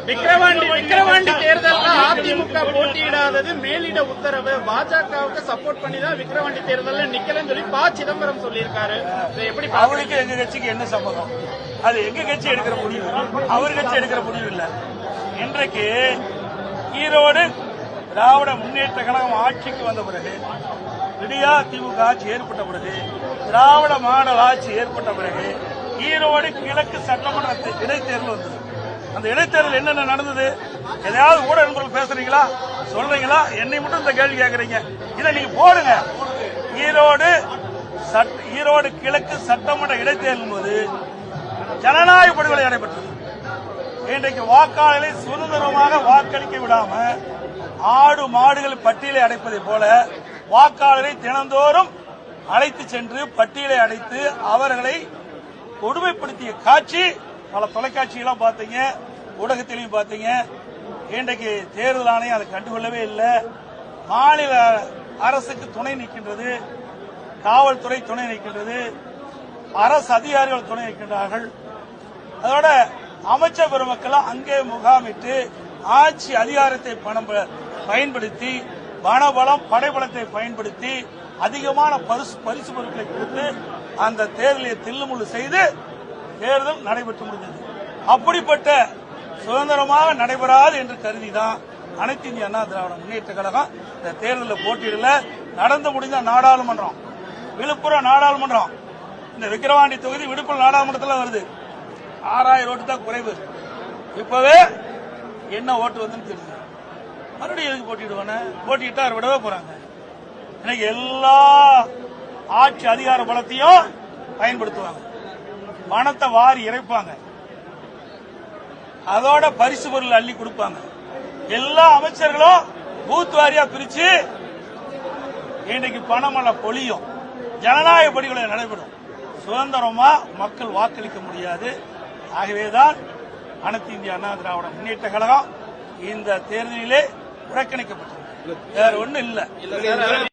விக்கிரவாண்டி தேர்தலில் அதிமுக போட்டியிடாதது மேலிட உத்தரவு. பாஜகவுக்கு சப்போர்ட் பண்ணி தான் விக்கிரவாண்டி தேர்தலில் நிக்கலன்னு சொல்லி ப. சிதம்பரம் சொல்லியிருக்காரு. எப்படி அவருக்கு எங்க கட்சிக்கு என்ன சம்பந்தம்? அது எங்க கட்சி எடுக்கிற முடிவு, அவர் கட்சி எடுக்கிற முடிவு இல்ல. இன்றைக்கு ஈரோடு திராவிட முன்னேற்ற கழகம் ஆட்சிக்கு வந்த பிறகு, விடியா திமுக ஆட்சி ஏற்பட்ட பிறகு, திராவிட மாடல் ஆட்சி ஏற்பட்ட பிறகு ஈரோடு கிழக்கு சட்டமன்ற இடைத்தேர்தல் வந்தது. அந்த இடைத்தேர்தல் என்னென்ன நடந்தது? எதையாவது ஊடக நண்பர்கள் பேசுறீங்களா, சொல்றீங்களா? என்னை மட்டும் இந்த கேள்வி கேட்கறீங்க. இதை நீங்க போடுங்க. ஈரோடு கிழக்கு சட்டமன்ற இடைத்தேர்தல் போது ஜனநாயக படுகொலை நடைபெற்றது. இன்றைக்கு வாக்காளர்களை சுதந்திரமாக வாக்களிக்க விடாம ஆடு மாடுகள் பட்டியலை அடைப்பதை போல வாக்காளரை தினந்தோறும் அழைத்து சென்று பட்டியலை அடைத்து அவர்களை கொடுமைப்படுத்திய காட்சி பல தொலைக்காட்சியெல்லாம் பார்த்தீங்க, ஊடகத்திலையும் பார்த்தீங்க. இன்றைக்கு தேர்தல் ஆணையம் அதை கண்டுகொள்ளவே இல்லை. மாநில அரசுக்கு துணை நிற்கின்றது, காவல்துறை துணை நிற்கின்றது, அரசு அதிகாரிகள் துணை நிற்கின்றார்கள். அதோட அமைச்சர் பெருமக்கள் அங்கே முகாமிட்டு ஆட்சி அதிகாரத்தை பயன்படுத்தி வனபலம் படைபலத்தை பயன்படுத்தி அதிகமான பரிசு பொருட்களை கொடுத்து அந்த தேர்தலை தில்லுமுள்ளு செய்து தேர்தல் நடைபெற்று முடிந்தது. அப்படிப்பட்ட சுதந்திரமாக நடைபெறாது என்று கருதிதான் அனைத்து இந்திய அண்ணா திராவிட முன்னேற்ற கழகம் இந்த தேர்தலில் போட்டியிடல. நடந்து முடிந்த நாடாளுமன்றம், விழுப்புரம் நாடாளுமன்றம், இந்த விக்கிரவாண்டி தொகுதி விழுப்புரம் நாடாளுமன்றத்தில் வருது. 6000 ஓட்டு தான் குறைவு. இப்பவே என்ன ஓட்டு வந்து தெரியுது. மறுபடியும் எதுக்கு போட்டிடுவானே? போட்டிட்டா விடவே போறாங்க. இன்னைக்கு எல்லா ஆட்சி அதிகார பலத்தையும் பயன்படுத்துவாங்க, பணத்தை வாரி இறைப்பாங்க, அதோட பரிசு பொருள் அள்ளி கொடுப்பாங்க. எல்லா அமைச்சர்களும் பூத் வாரியா பிரிச்சு இன்னைக்கு பணமெல்லாம் பொழியும். ஜனநாயக படுகொலை நடைபெறும். சுதந்திரமா மக்கள் வாக்களிக்க முடியாது. ஆகவேதான் அனைத்து இந்திய அண்ணா திராவிட முன்னேற்ற கழகம் இந்த தேர்தலிலே புறக்கணிக்கப்பட்டது. வேற ஒன்றும் இல்லை.